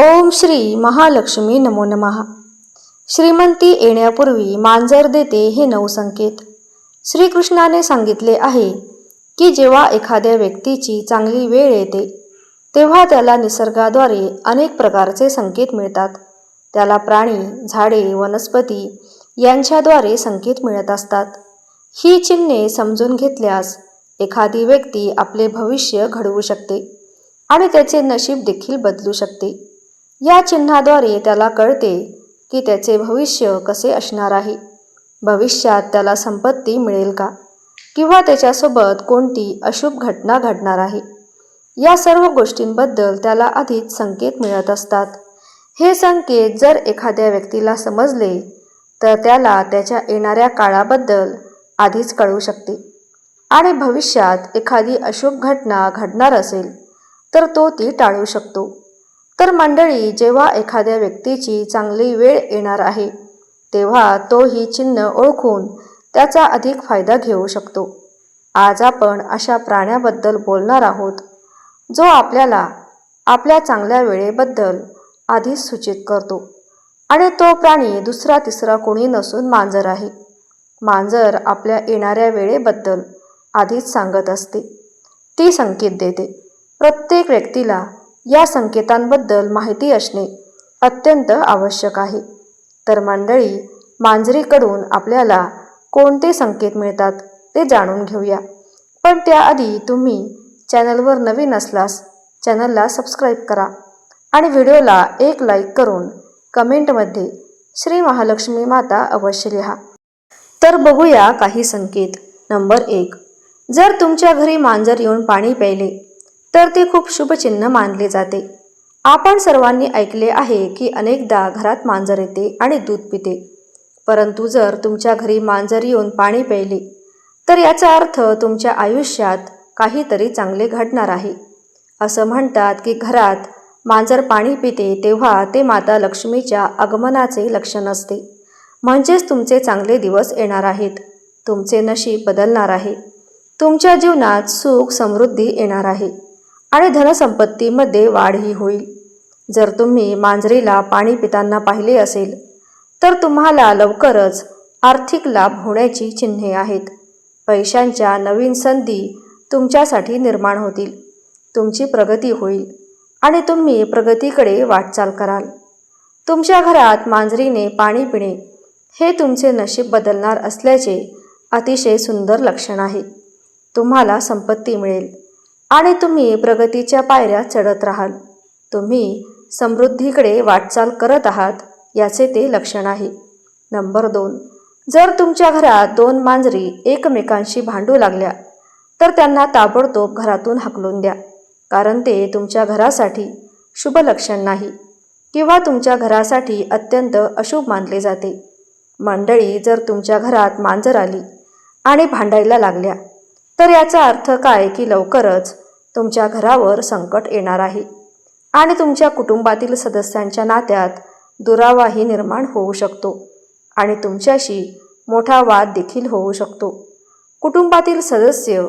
ओम श्री महालक्ष्मी नमो नमः। श्रीमंती येण्यापूर्वी मांजर देते हे 9 संकेत। श्रीकृष्णाने सांगितले आहे की जेव्हा एखाद्या व्यक्तीची चांगली वेळ येते तेव्हा त्याला निसर्गाद्वारे अनेक प्रकारचे संकेत मिळतात। त्याला प्राणी, झाडे, वनस्पती यांच्याद्वारे संकेत मिळत असतात। ही चिन्हे समजून घेतल्यास एखादी व्यक्ती आपले भविष्य घडवू शकते आणि त्याचे नशीब देखील बदलू शकते। या चिन्हाद्वारे त्याला कळते की त्याचे भविष्य कसे असणार आहे। भविष्यात त्याला संपत्ती मिळेल का किंवा त्याच्यासोबत कोणती अशुभ घटना घडणार आहे। या सर्व गोष्टींबद्दल त्याला आधीच संकेत मिळत असतात। हे संकेत जर एखाद्या व्यक्तीला समजले तर त्याला त्याच्या येणाऱ्या काळाबद्दल आधीच कळू शकते आणि भविष्यात एखादी अशुभ घटना घडणार असेल तर तो ती टाळू शकतो। तर मंडळी, जेव्हा एखाद्या व्यक्तीची चांगली वेळ येणार आहे तेव्हा तो ही चिन्ह ओळखून त्याचा अधिक फायदा घेऊ शकतो। आज आपण अशा प्राण्याबद्दल बोलणार आहोत जो आपल्याला आपल्या चांगल्या वेळेबद्दल आधीच सूचित करतो आणि तो प्राणी दुसरा तिसरा कोणी नसून मांजर आहे। मांजर आपल्या येणाऱ्या वेळेबद्दल आधीच सांगत असते, ती संकेत देते। प्रत्येक व्यक्तीला या संकेतांबद्दल माहिती असणे अत्यंत आवश्यक आहे। तर मंडळी, मांजरीकडून आपल्याला कोणते संकेत मिळतात ते जाणून घेऊया। पण त्याआधी तुम्ही चॅनलवर नवीन असल्यास चॅनलला सबस्क्राईब करा आणि व्हिडिओला एक लाईक करून कमेंटमध्ये श्री महालक्ष्मी माता अवश्य लिहा। तर बघूया काही संकेत। नंबर 1, जर तुमच्या घरी मांजर येऊन पाणी प्यायले तर ते खूप शुभ चिन्ह मानले जाते। आपण सर्वांनी ऐकले आहे की अनेकदा घरात मांजर येते आणि दूध पिते, परंतु जर तुमच्या घरी मांजर येऊन पाणी प्यायले तर याचा अर्थ तुमच्या आयुष्यात काहीतरी चांगले घडणार आहे। असं म्हणतात की घरात मांजर पाणी पिते तेव्हा ते माता लक्ष्मीच्या आगमनाचे लक्षण असते। म्हणजेच तुमचे चांगले दिवस येणार आहेत, तुमचे नशीब बदलणार आहे, तुमच्या जीवनात सुख समृद्धी येणार आहे आणि धनसंपत्तीमध्ये वाढही होईल। जर तुम्ही मांजरीला पाणी पिताना पाहिले असेल तर तुम्हाला लवकरच आर्थिक लाभ होण्याची चिन्हे आहेत। पैशांच्या नवीन संधी तुमच्यासाठी निर्माण होतील, तुमची प्रगती होईल आणि तुम्ही प्रगतीकडे वाटचाल कराल। तुमच्या घरात मांजरीने पाणी पिणे हे तुमचे नशीब बदलणार असल्याचे अतिशय सुंदर लक्षण आहे। तुम्हाला संपत्ती मिळेल आणि तुम्ही प्रगतीच्या पायऱ्या चढत राहाल। तुम्ही समृद्धीकडे वाटचाल करत आहात याचे ते लक्षण आहे। नंबर 2, जर तुमच्या घरात 2 मांजरी एकमेकांशी भांडू लागल्या तर त्यांना ताबडतोब घरातून हाकलून द्या, कारण ते तुमच्या घरासाठी शुभ लक्षण नाही किंवा तुमच्या घरासाठी अत्यंत अशुभ मानले जाते। मंडळी, जर तुमच्या घरात मांजर आली आणि भांडायला लागल्या तर याचा अर्थ काय की लवकरच तुमच्या घरावर संकट येणार आहे आणि तुमच्या कुटुंबातील सदस्यांच्या नात्यात दुरावाही निर्माण होऊ शकतो आणि तुमच्याशी मोठा वाद देखील होऊ शकतो। कुटुंबातील सदस्य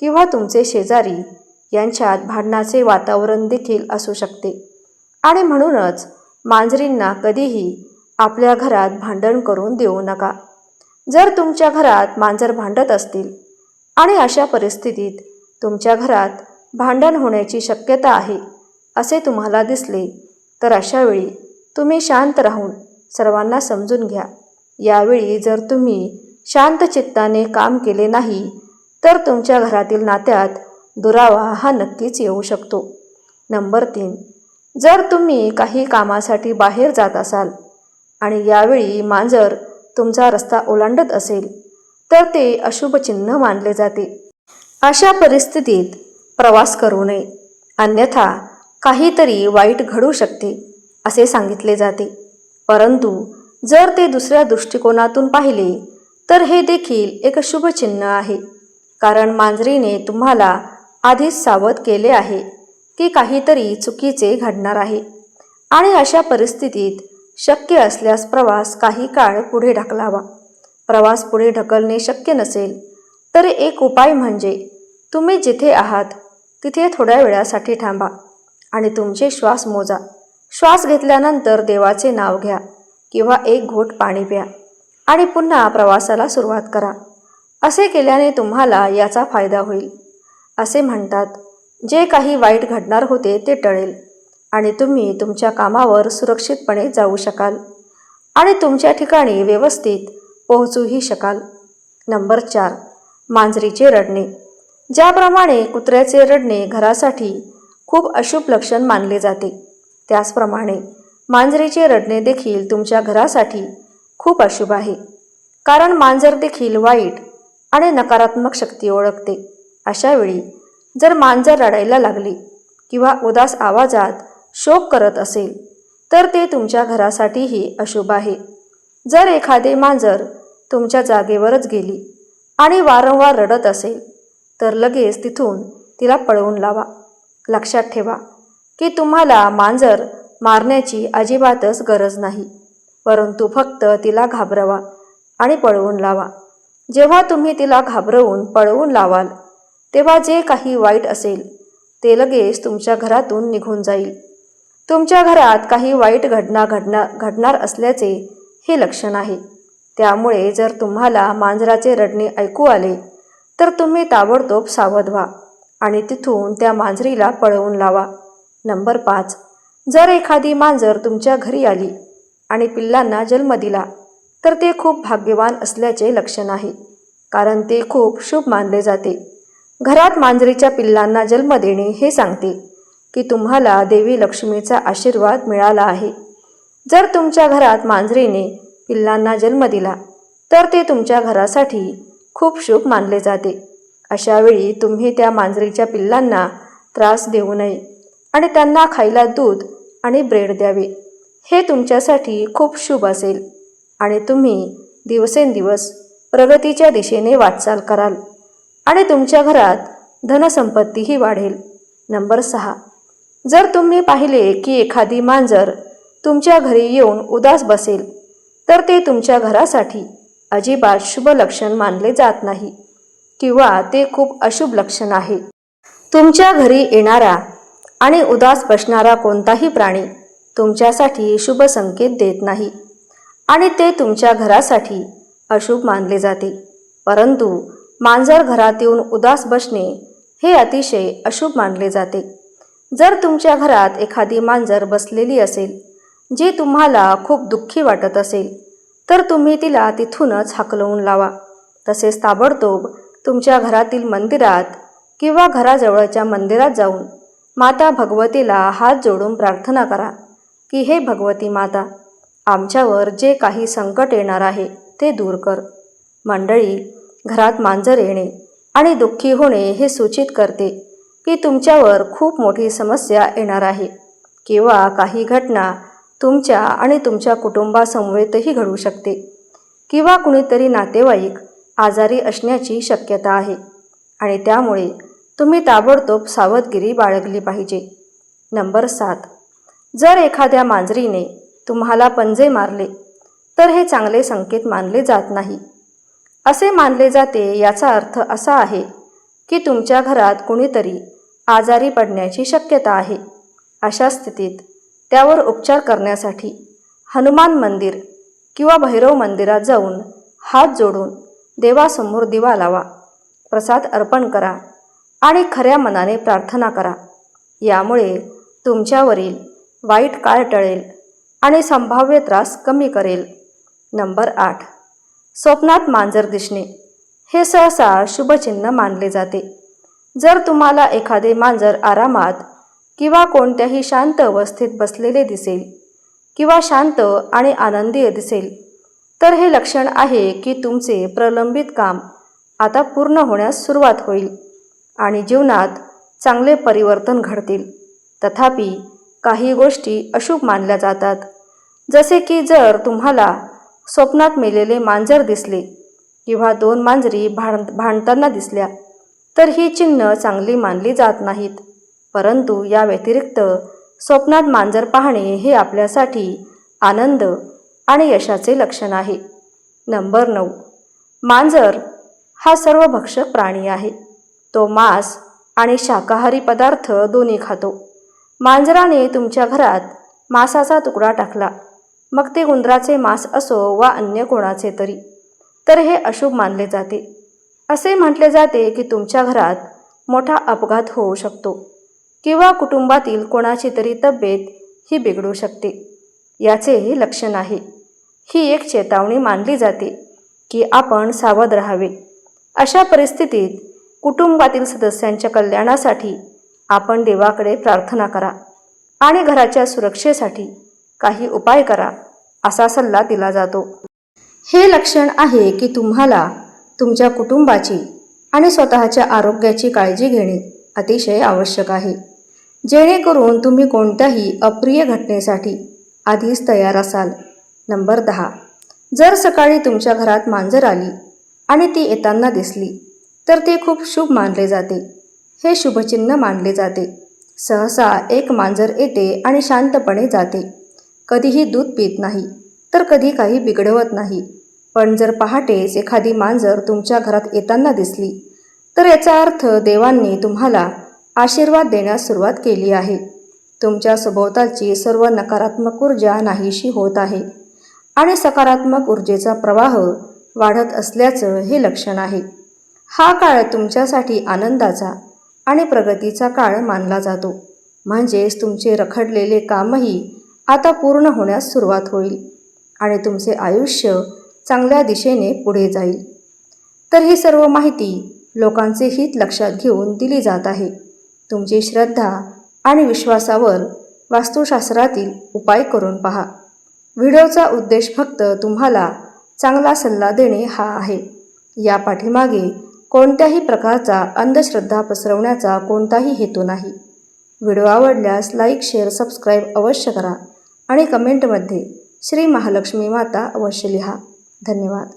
किंवा तुमचे शेजारी यांच्यात भांडणाचे वातावरण देखील असू शकते आणि म्हणूनच मांजरींना कधीही आपल्या घरात भांडण करून देऊ नका। जर तुमच्या घरात मांजर भांडत असतील आणि अशा परिस्थितीत तुमच्या घरात भांडण होण्याची शक्यता आहे असे तुम्हाला दिसले तर अशा वेळी तुम्ही शांत राहून सर्वांना समजून घ्या। यावेळी जर तुम्ही शांत चित्ताने काम केले नाही तर तुमच्या घरातील नात्यात दुरावा हा नक्कीच येऊ शकतो। नंबर 3, जर तुम्ही काही कामासाठी बाहेर जात असाल आणि यावेळी मांजर तुमचा रस्ता ओलांडत असेल तर ते अशुभ चिन्ह मानले जाते। अशा परिस्थितीत प्रवास करू नये, अन्यथा काहीतरी वाईट घडू शकते असे सांगितले जाते। परंतु जर ते दुसऱ्या दृष्टिकोनातून पाहिले तर हे देखील एक शुभ चिन्ह आहे, कारण मांजरीने तुम्हाला आधीच सावध केले आहे की काहीतरी चुकीचे घडणार आहे आणि अशा परिस्थितीत शक्य असल्यास प्रवास काही काळ पुढे ढकलावा। प्रवास पुढे ढकलणे शक्य नसेल तर एक उपाय म्हणजे तुम्ही जिथे आहात तिथे थोड्या वेळासाठी थांबा आणि तुमचे श्वास मोजा। श्वास घेतल्यानंतर देवाचे नाव घ्या किंवा एक घोट पाणी प्या आणि पुन्हा प्रवासाला सुरुवात करा. असे केल्याने तुम्हाला याचा फायदा होईल. असे म्हणतात, जे काही वाईट घडणार होते ते टळेल आणि तुम्ही तुमच्या कामावर सुरक्षितपणे जाऊ शकाल आणि तुमच्या ठिकाणी व्यवस्थित पोहोचूही शकाल. नंबर 4. मांजरीचे रडणे. ज्याप्रमाणे कुत्र्याचे रडणे घरासाठी खूप अशुभ लक्षण मानले जाते, त्याचप्रमाणे मांजरीचे रडणे देखील तुमच्या घरासाठी खूप अशुभ आहे. कारण मांजर देखील वाईट आणि नकारात्मक शक्ती ओळखते. अशावेळी जर मांजर रडायला लागली किंवा उदास आवाजात शोक करत असेल तर ते तुमच्या घरासाठीही अशुभ आहे. जर एखादे मांजर तुमच्या जागेवरच गेली आणि वारंवार रडत असेल तर लगेच तिथून तिला पळवून लावा. लक्षात ठेवा की तुम्हाला मांजर मारण्याची अजिबातच गरज नाही, परंतु फक्त तिला घाबरवा आणि पळवून लावा. जेव्हा तुम्ही तिला घाबरवून पळवून लावाल तेव्हा जे काही वाईट असेल ते लगेच तुमच्या घरातून निघून जाईल. तुमच्या घरात काही वाईट घडणार असल्याचे हे लक्षण आहे. त्यामुळे जर तुम्हाला मांजराचे रडणे ऐकू आले तर तुम्ही ताबडतोब सावध व्हा आणि तिथून त्या मांजरीला पळवून लावा. नंबर 5. जर एखादी मांजर तुमच्या घरी आली आणि पिल्लांना जन्म दिला तर ते खूप भाग्यवान असल्याचे लक्षण आहे, कारण ते खूप शुभ मानले जाते. घरात मांजरीच्या पिल्लांना जन्म देणे हे सांगते की तुम्हाला देवी लक्ष्मीचा आशीर्वाद मिळाला आहे. जर तुमच्या घरात मांजरीने पिल्लांना जन्म दिला तर ते तुमच्या घरासाठी खूप शुभ मानले जाते. अशावेळी तुम्ही त्या मांजरीच्या पिल्लांना त्रास देऊ नये आणि त्यांना खायला दूध आणि ब्रेड द्यावे. हे तुमच्यासाठी खूप शुभ असेल आणि तुम्ही दिवसेंदिवस प्रगतीच्या दिशेने वाटचाल कराल आणि तुमच्या घरात धनसंपत्तीही वाढेल. नंबर 6. जर तुम्ही पाहिले की एखादी मांजर तुमच्या घरी येऊन उदास बसेल तर ते तुमच्या घरासाठी अजिबात शुभ लक्षण मानले जात नाही किंवा ते खूप अशुभ लक्षण आहे. तुमच्या घरी येणारा आणि उदास बसणारा कोणताही प्राणी तुमच्यासाठी शुभ संकेत देत नाही आणि ते तुमच्या घरासाठी अशुभ मानले जाते. परंतु मांजर घरात येऊन उदास बसणे हे अतिशय अशुभ मानले जाते. जर तुमच्या घरात एखादी मांजर बसलेली असेल जी तुम्हाला खूप दुःखी वाटत असेल तर तुम्ही तिला तिथूनच हाकलवून लावा. तसेच ताबडतोब तुमच्या घरातील मंदिरात किंवा घराजवळच्या मंदिरात जाऊन माता भगवतीला हात जोडून प्रार्थना करा की हे भगवती माता, आमच्यावर जे काही संकट येणार आहे ते दूर कर. मंडळी, घरात मांजर येणे आणि दुःखी होणे हे सूचित करते की तुमच्यावर खूप मोठी समस्या येणार आहे किंवा काही घटना तुमच्या आणि तुमच्या कुटुंबासमवेतही घडू शकते किंवा कुणीतरी नातेवाईक आजारी असण्याची शक्यता आहे आणि त्यामुळे तुम्ही ताबडतोब सावधगिरी बाळगली पाहिजे. नंबर 7. जर एखाद्या मांजरीने तुम्हाला पंजे मारले तर हे चांगले संकेत मानले जात नाही. असे मानले जाते याचा अर्थ असा आहे की तुमच्या घरात कुणीतरी आजारी पडण्याची शक्यता आहे. अशा स्थितीत त्यावर उपचार करण्यासाठी हनुमान मंदिर किंवा भैरव मंदिरात जाऊन हात जोडून देवासमोर दिवा लावा, प्रसाद अर्पण करा आणि खऱ्या मनाने प्रार्थना करा. यामुळे तुमच्यावरील वाईट काळ टळेल आणि संभाव्य त्रास कमी करेल. नंबर 8. स्वप्नात मांजर दिसणे हे सहसा शुभचिन्ह मानले जाते. जर तुम्हाला एखादे मांजर आरामात किंवा कोणत्याही शांत अवस्थेत बसलेले दिसेल किंवा शांत आणि आनंदी दिसेल तर हे लक्षण आहे की तुमचे प्रलंबित काम आता पूर्ण होण्यास सुरुवात होईल आणि जीवनात चांगले परिवर्तन घडतील. तथापि काही गोष्टी अशुभ मानल्या जातात, जसे की जर तुम्हाला स्वप्नात मेलेले मांजर दिसले किंवा 2 मांजरी भांडताना दिसल्या तर ही चिन्ह चांगली मानली जात नाहीत. परंतु या व्यतिरिक्त स्वप्नात मांजर पाहणे हे आपल्यासाठी आनंद आणि यशाचे लक्षण आहे. नंबर 9. मांजर हा सर्वभक्षक प्राणी आहे. तो मांस आणि शाकाहारी पदार्थ दोन्ही खातो. मांजराने तुमच्या घरात मांसाचा तुकडा टाकला, मग ते उंदराचे मांस असो वा अन्य कोणाचे तरी, तर हे अशुभ मानले जाते. असे म्हटले जाते की तुमच्या घरात मोठा अपघात होऊ शकतो किंवा कुटुंबातील कोणाची तरी तब्येत ही बिघडू शकते. याचे हे लक्षण आहे. ही एक चेतावणी मानली जाते की आपण सावध राहावे. अशा परिस्थितीत कुटुंबातील सदस्यांच्या कल्याणासाठी आपण देवाकडे प्रार्थना करा आणि घराच्या सुरक्षेसाठी काही उपाय करा, असा सल्ला दिला जातो. हे लक्षण आहे की तुम्हाला तुमच्या कुटुंबाची आणि स्वतःच्या आरोग्याची काळजी घेणे अतिशय आवश्यक आहे, जेणेकरून तुम्ही कोणत्याही अप्रिय घटनेसाठी आधीच तयार असाल. नंबर 10. जर सकाळी तुमच्या घरात मांजर आली आणि ती येताना दिसली तर ते खूप शुभ मानले जाते. हे शुभचिन्ह मानले जाते. सहसा एक मांजर येते आणि शांतपणे जाते. कधीही दूध पित नाही तर कधी काही बिघडवत नाही. पण जर पहाटेच एखादी मांजर तुमच्या घरात येताना दिसली तर याचा अर्थ देवांनी तुम्हाला आशीर्वाद देण्यास सुरुवात केली आहे. तुमच्या सभोवतालची सर्व नकारात्मक ऊर्जा नाहीशी होत आहे आणि सकारात्मक ऊर्जेचा प्रवाह वाढत असल्याचं हे लक्षण आहे. हा काळ तुमच्यासाठी आनंदाचा आणि प्रगतीचा काळ मानला जातो. म्हणजेच तुमचे रखडलेले कामही आता पूर्ण होण्यास सुरुवात होईल आणि तुमचे आयुष्य चांगल्या दिशेने पुढे जाईल. तर ही सर्व माहिती लोकांचे हित लक्षात घेऊन दिली जात आहे. तुमची श्रद्धा आणि विश्वासावर वास्तुशास्त्रातील उपाय करून पहा. व्हिडिओचा उद्देश फक्त तुम्हाला चांगला सल्ला देणे हा आहे. या पाठीमागे कोणत्याही प्रकारचा अंधश्रद्धा पसरवण्याचा कोणताही हेतू नाही. व्हिडिओ आवडल्यास लाईक, शेअर, सबस्क्राईब अवश्य करा आणि कमेंटमध्ये श्री महालक्ष्मी माता अवश्य लिहा. धन्यवाद.